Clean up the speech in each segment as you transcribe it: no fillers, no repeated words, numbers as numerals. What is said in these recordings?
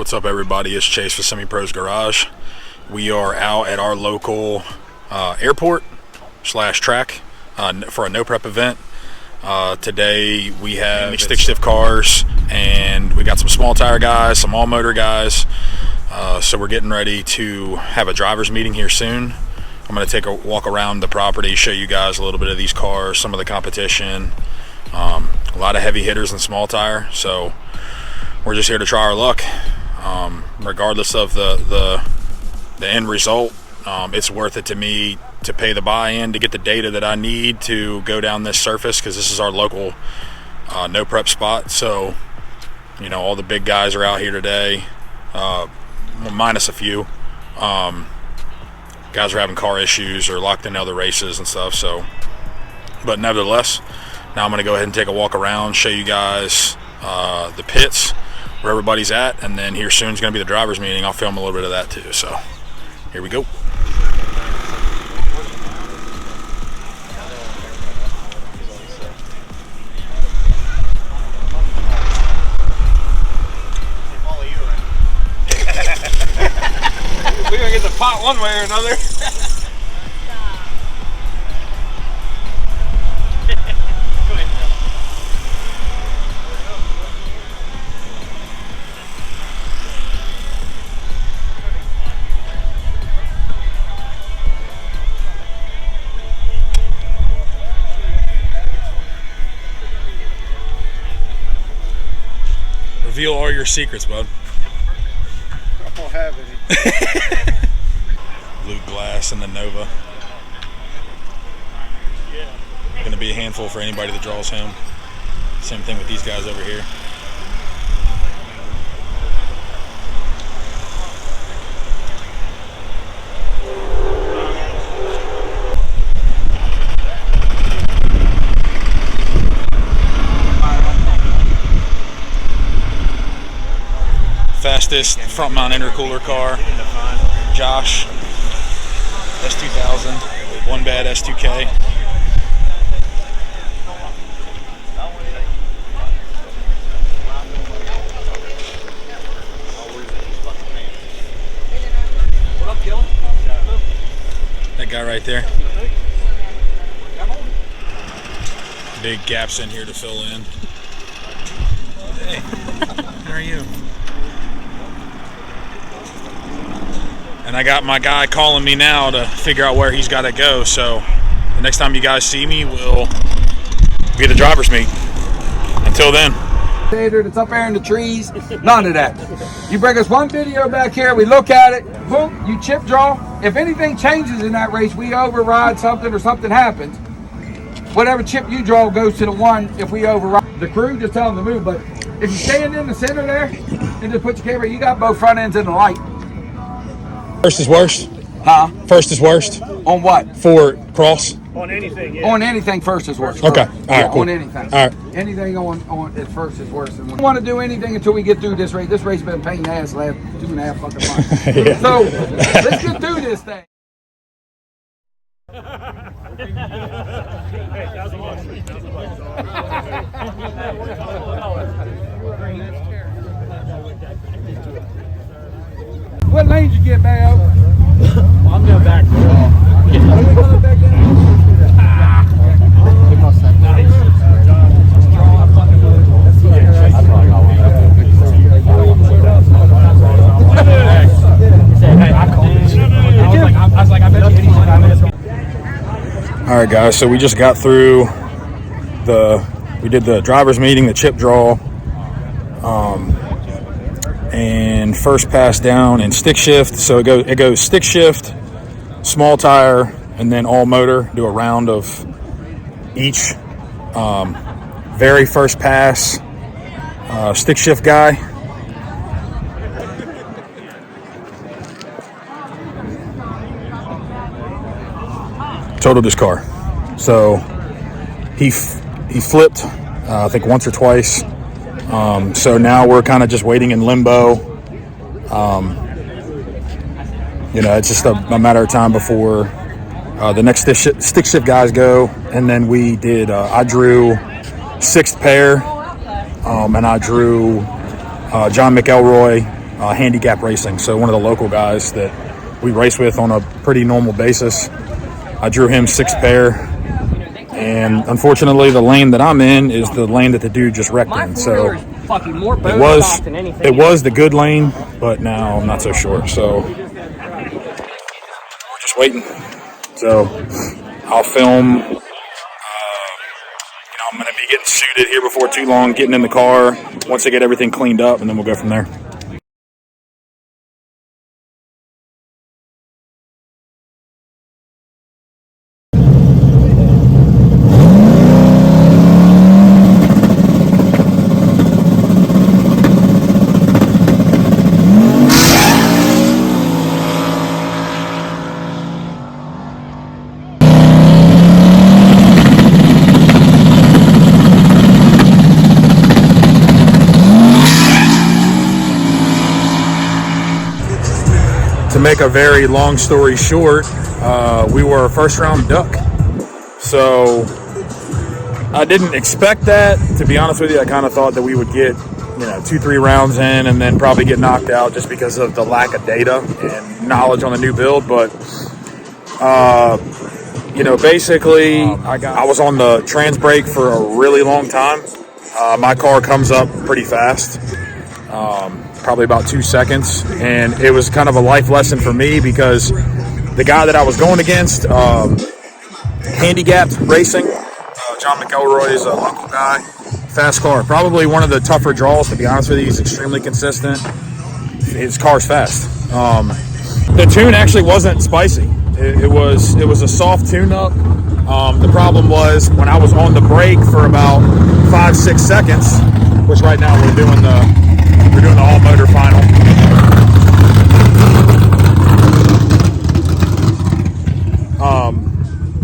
What's up, everybody? It's Chase for Semi Pros Garage. We are out at our local airport / track for a no prep event. Today we have stick shift cars, and we got some small tire guys, some all motor guys. So we're getting ready to have a driver's meeting here soon. I'm going to take a walk around the property, show you guys a little bit of these cars, some of the competition. A lot of heavy hitters and small tire, so we're just here to try our luck. Regardless of the end result, it's worth it to me to pay the buy-in to get the data that I need to go down this surface, because this is our local no prep spot. So, you know, all the big guys are out here today, minus a few. Guys are having car issues or locked in other races and stuff. So, but nevertheless, now I'm going to go ahead and take a walk around, show you guys the pits, where everybody's at, and then here soon is going to be the driver's meeting. I'll film a little bit of that too. So here we go. We're going to get the pot one way or another. Reveal all your secrets, bud. I don't have any. Blue glass and the Nova. Going to be a handful for anybody that draws home. Same thing with these guys over here. Fastest front mount intercooler car, Josh, S2000, one bad S2K. That guy right there. Big gaps in here to fill in. Hey, how are you? And I got my guy calling me now to figure out where he's got to go. So the next time you guys see me, we'll be at the driver's meet. Until then. That's up there in the trees, none of that. You bring us one video back here, we look at it, boom, you chip draw. If anything changes in that race, we override something or something happens, whatever chip you draw goes to the one. If we override the crew, just tell them to move. But if you stand in the center there and just put your camera, you got both front ends in the light. First is worst? Huh? First is worst? On what? For cross? On anything, yeah. On anything, first is worst. Okay. All right, yeah, cool. On anything. All right. Anything on at first is worse than one. We don't want to do anything until we get through this race. This race has been a pain in the ass the last 2.5 fucking months. Yeah. So let's get through this thing. What lane did you get, Mayo? Well, I'm going back. All right, guys, so we just got through we did the driver's meeting, the chip draw, and first pass down in stick shift. So it goes stick shift, small tire, and then all motor. Do a round of each. Very first pass, stick shift guy. Totaled his car. So he flipped, I think once or twice. So now we're kind of just waiting in limbo. You know, it's just a matter of time before the next stick shift guys go. And then we did, I drew 6th pair, and I drew John McElroy Handicap Racing. So one of the local guys that we race with on a pretty normal basis. I drew him 6 pair, and unfortunately the lane that I'm in is the lane that the dude just wrecked in. So it was the good lane, but now I'm not so sure. So we're just waiting. So I'll film. I'm going to be getting suited here before too long, getting in the car once I get everything cleaned up, and then we'll go from there. To make a very long story short, we were a first round duck. So I didn't expect that. To be honest with you, I kind of thought that we would get, 2-3 rounds in and then probably get knocked out just because of the lack of data and knowledge on the new build. But, basically I was on the trans brake for a really long time. My car comes up pretty fast. Probably about 2 seconds, and it was kind of a life lesson for me because the guy that I was going against, Handicap Racing, John McElroy is a local guy, fast car, probably one of the tougher draws, to be honest with you. He's extremely consistent. His car's fast. The tune actually wasn't spicy. It was a soft tune-up. The problem was when I was on the brake for about 5-6 seconds, which right now we're doing the all-motor final.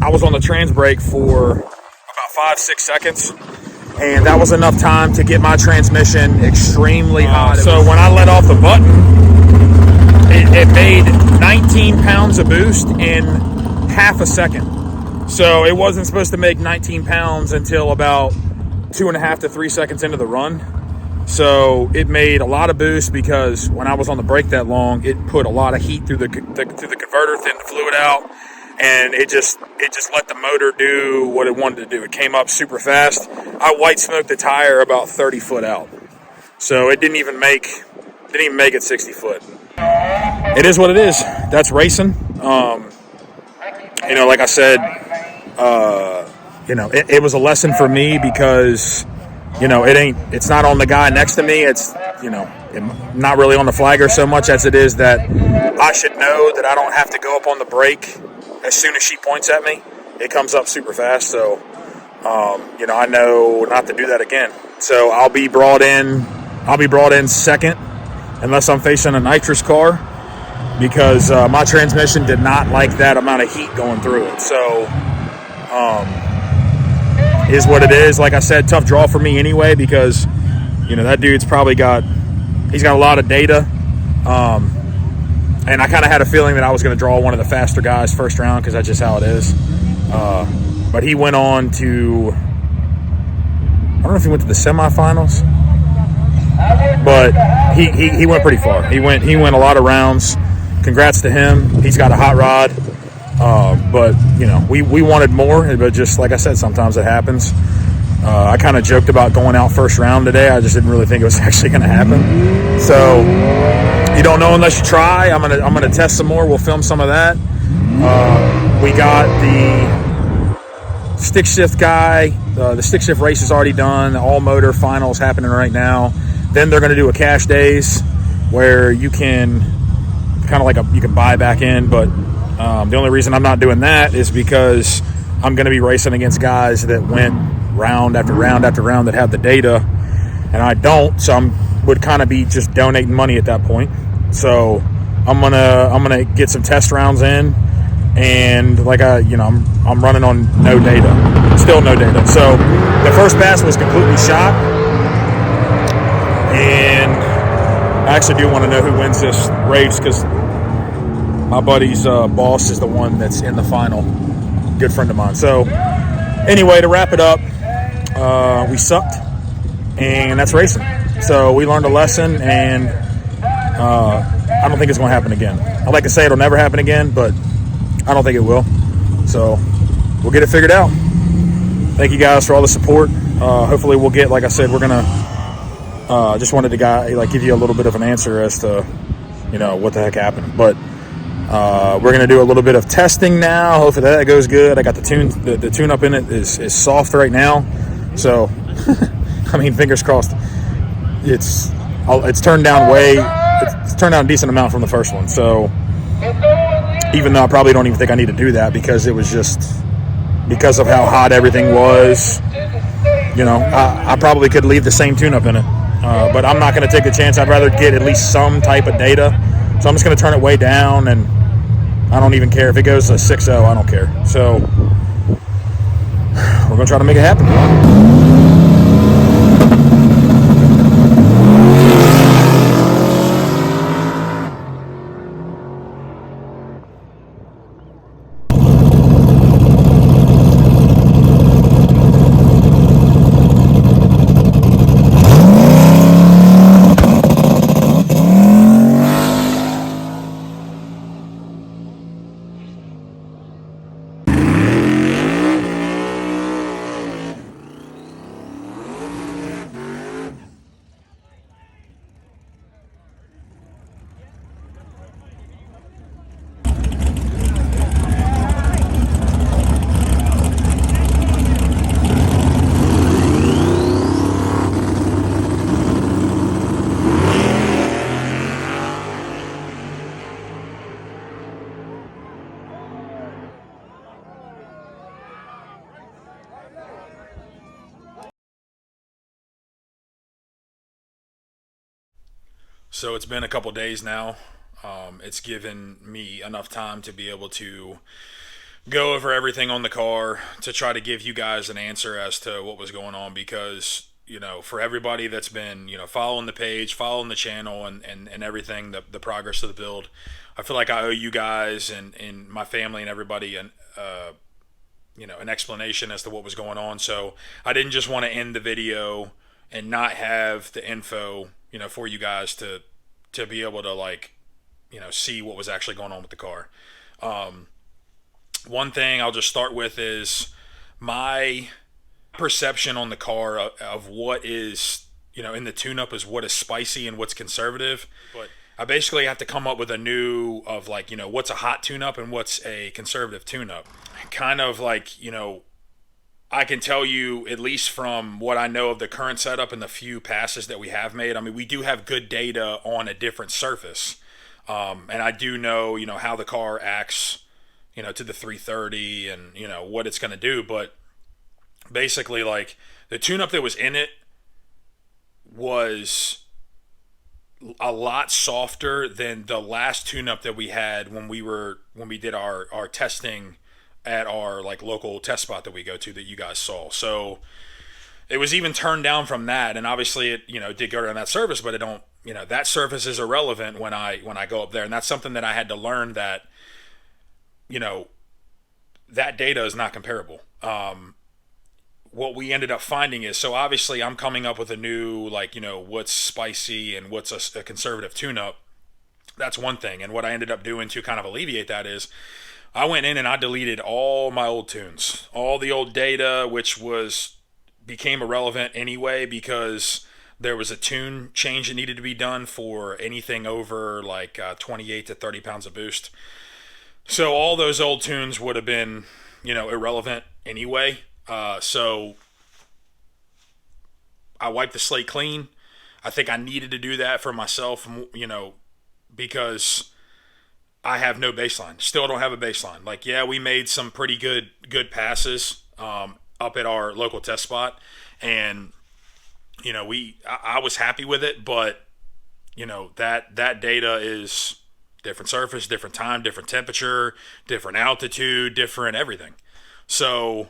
I was on the trans brake for about 5-6 seconds, and that was enough time to get my transmission extremely hot. So when I let off the button, it made 19 pounds of boost in half a second. So it wasn't supposed to make 19 pounds until about 2.5 to 3 seconds into the run. So it made a lot of boost because when I was on the brake that long, it put a lot of heat through the converter, thinned the fluid out, and it just let the motor do what it wanted to do. It came up super fast. I white smoked the tire about 30 foot out, so it didn't even make it 60 foot. It is what it is. That's racing. Like I said, it was a lesson for me because. It's not on the guy next to me. It's, not really on the flagger so much as it is that I should know that I don't have to go up on the brake as soon as she points at me. It comes up super fast. So, I know not to do that again. So I'll be brought in second unless I'm facing a nitrous car because my transmission did not like that amount of heat going through it. So, is what it is. Like I said, tough draw for me anyway because, that dude's he's got a lot of data. And I kind of had a feeling that I was going to draw one of the faster guys first round because that's just how it is. But he went on to, I don't know if he went to the semifinals, but he went pretty far. He went a lot of rounds. Congrats to him. He's got a hot rod. But we wanted more, but just like I said, sometimes it happens. I kind of joked about going out first round today. I just didn't really think it was actually going to happen. So you don't know unless you try. I'm gonna test some more. We'll film some of that. We got the stick shift guy. The stick shift race is already done. The all motor finals happening right now. Then they're going to do a cash days where you can you can buy back in, but the only reason I'm not doing that is because I'm going to be racing against guys that went round after round after round that have the data, and I don't. So would kind of be just donating money at that point. So I'm gonna get some test rounds in, and I'm running on no data, still no data. So the first pass was completely shot, and I actually do want to know who wins this race because my buddy's boss is the one that's in the final. Good friend of mine. So anyway, to wrap it up, we sucked, and that's racing. So we learned a lesson, and I don't think it's going to happen again. I like to say it'll never happen again, but I don't think it will. So we'll get it figured out. Thank you guys for all the support. Hopefully we'll get, like I said, we're going to, just wanted to give you a little bit of an answer as to, what the heck happened. But we're going to do a little bit of testing now. Hopefully that goes good. I got the tune-up in it is soft right now. So, I mean, fingers crossed. It's turned down it's turned down a decent amount from the first one. So, even though I probably don't even think I need to do that because it was just because of how hot everything was, I probably could leave the same tune-up in it. But I'm not going to take a chance. I'd rather get at least some type of data. So I'm just going to turn it way down, and I don't even care if it goes to 6.0. I don't care. So we're going to try to make it happen. So it's been a couple days now. It's given me enough time to be able to go over everything on the car to try to give you guys an answer as to what was going on, because for everybody that's been following the page, following the channel, and everything, the progress of the build, I feel like I owe you guys and my family and everybody an explanation as to what was going on. So I didn't just want to end the video and not have the info for you guys to be able to see what was actually going on with the car. One thing I'll just start with is my perception on the car of what is, in the tune-up is what is spicy and what's conservative. But I basically have to come up with a new of what's a hot tune-up and what's a conservative tune-up. Kind of I can tell you, at least from what I know of the current setup and the few passes that we have made, I mean, we do have good data on a different surface. And I do know, how the car acts, to the 330 and, what it's going to do. But basically, the tune-up that was in it was a lot softer than the last tune-up that we had when we did our testing at our local test spot that we go to that you guys saw. So it was even turned down from that, and obviously it did go down that surface, but it don't that surface is irrelevant when I go up there, and that's something that I had to learn, that that data is not comparable. What we ended up finding is, so obviously I'm coming up with a new what's spicy and what's a conservative tune-up. That's one thing, and what I ended up doing to kind of alleviate that is I went in and I deleted all my old tunes, all the old data, which became irrelevant anyway, because there was a tune change that needed to be done for anything over 28 to 30 pounds of boost. So all those old tunes would have been, irrelevant anyway. So I wiped the slate clean. I think I needed to do that for myself, because I have no baseline. Still don't have a baseline. We made some pretty good passes up at our local test spot, and I was happy with it, but that data is different surface, different time, different temperature, different altitude, different everything. So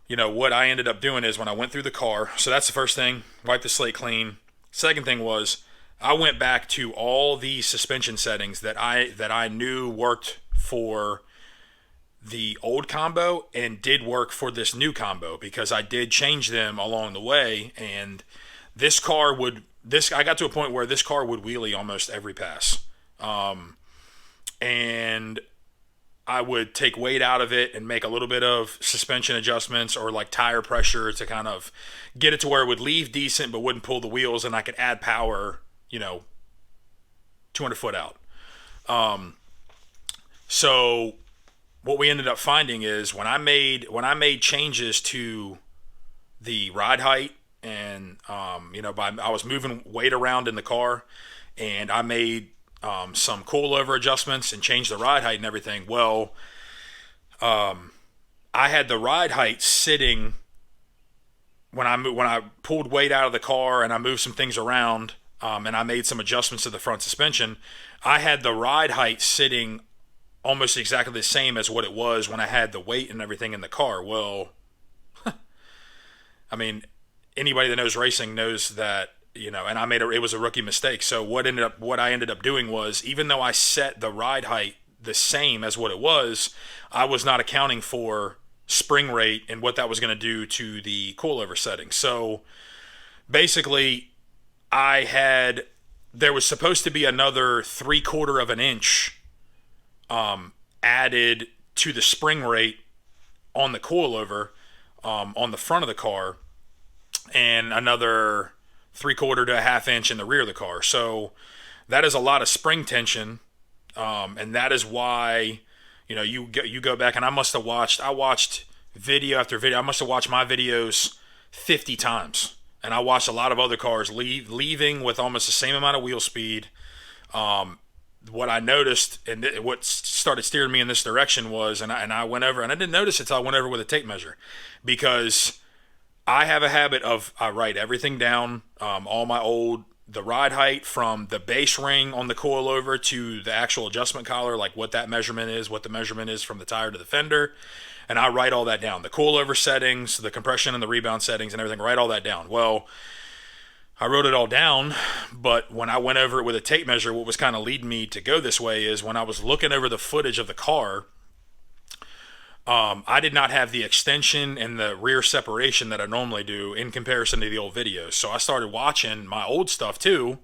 what I ended up doing is, when I went through the car, so that's the first thing, wipe the slate clean. Second thing was, I went back to all the suspension settings that I knew worked for the old combo and did work for this new combo, because I did change them along the way, and this car would I got to a point where this car would wheelie almost every pass, and I would take weight out of it and make a little bit of suspension adjustments or like tire pressure to kind of get it to where it would leave decent but wouldn't pull the wheels, and I could add power, 200 foot out. So what we ended up finding is when I made changes to the ride height and I was moving weight around in the car, and I made some coilover adjustments and changed the ride height and everything. Well, I had the ride height sitting when I pulled weight out of the car and I moved some things around, and I made some adjustments to the front suspension. I had the ride height sitting almost exactly the same as what it was when I had the weight and everything in the car. Well, I mean, anybody that knows racing knows that, and it was a rookie mistake. So what I ended up doing was, even though I set the ride height the same as what it was, I was not accounting for spring rate and what that was going to do to the coilover setting. So basically, there was supposed to be another 3/4 of an inch added to the spring rate on the coilover on the front of the car, and another 3/4 to a half inch in the rear of the car. So that is a lot of spring tension, and that is why you go back, and I watched video after video. I must have watched my videos 50 times, and I watched a lot of other cars leaving with almost the same amount of wheel speed. What I noticed and what started steering me in this direction was, and I went over, and I didn't notice it until I went over with a tape measure, because I have a habit of, I write everything down, the ride height from the base ring on the coilover to the actual adjustment collar, like what that measurement is, what the measurement is from the tire to the fender, and I write all that down. The coilover settings, the compression and the rebound settings and everything, write all that down. Well, I wrote it all down, but when I went over it with a tape measure, what was kind of leading me to go this way is when I was looking over the footage of the car, I did not have the extension and the rear separation that I normally do in comparison to the old videos. So I started watching my old stuff too,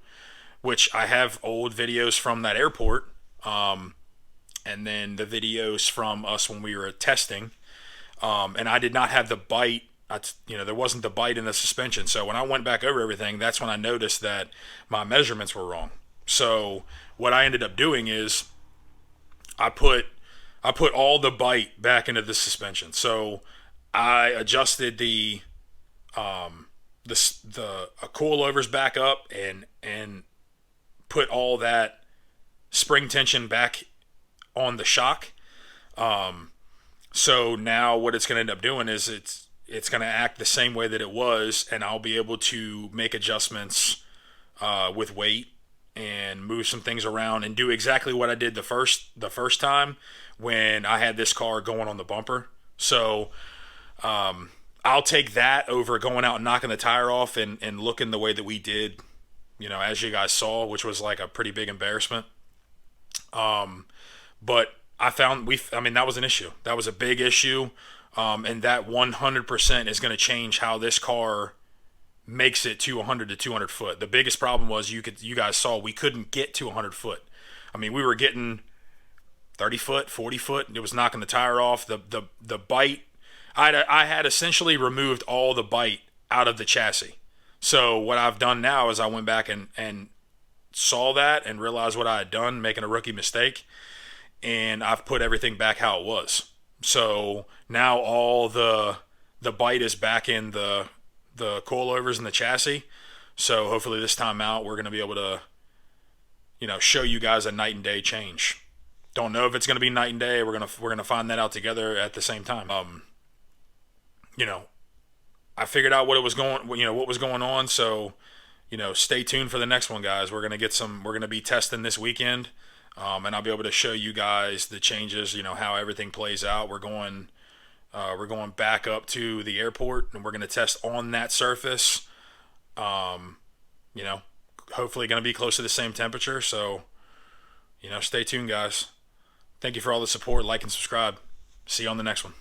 which I have old videos from that airport, and then the videos from us when we were testing, and I did not have the bite. There wasn't the bite in the suspension. So when I went back over everything, that's when I noticed that my measurements were wrong. So what I ended up doing is I put all the bite back into the suspension. So I adjusted the coilovers back up and put all that spring tension back on the shock. So now what it's going to end up doing is it's going to act the same way that it was, and I'll be able to make adjustments with weight and move some things around and do exactly what I did the first time when I had this car going on the bumper. So I'll take that over going out and knocking the tire off and looking the way that we did, as you guys saw, which was like a pretty big embarrassment. But I found that was an issue. That was a big issue. And that 100% is going to change how this car makes it to 100 to 200 foot. The biggest problem was you guys saw we couldn't get to 100 foot. I mean, we were getting 30 foot, 40 foot. It was knocking the tire off. The bite, I had essentially removed all the bite out of the chassis. So what I've done now is I went back and saw that and realized what I had done, making a rookie mistake, and I've put everything back how it was. So now all the bite is back in the coilovers and the chassis. So hopefully this time out we're going to be able to, show you guys a night and day change. Don't know if it's going to be night and day. We're gonna find that out together at the same time. I figured out what was going on. So, stay tuned for the next one, guys. We're gonna be testing this weekend. And I'll be able to show you guys the changes, how everything plays out. We're going back up to the airport, and we're going to test on that surface. Hopefully going to be close to the same temperature. So, stay tuned, guys. Thank you for all the support. Like and subscribe. See you on the next one.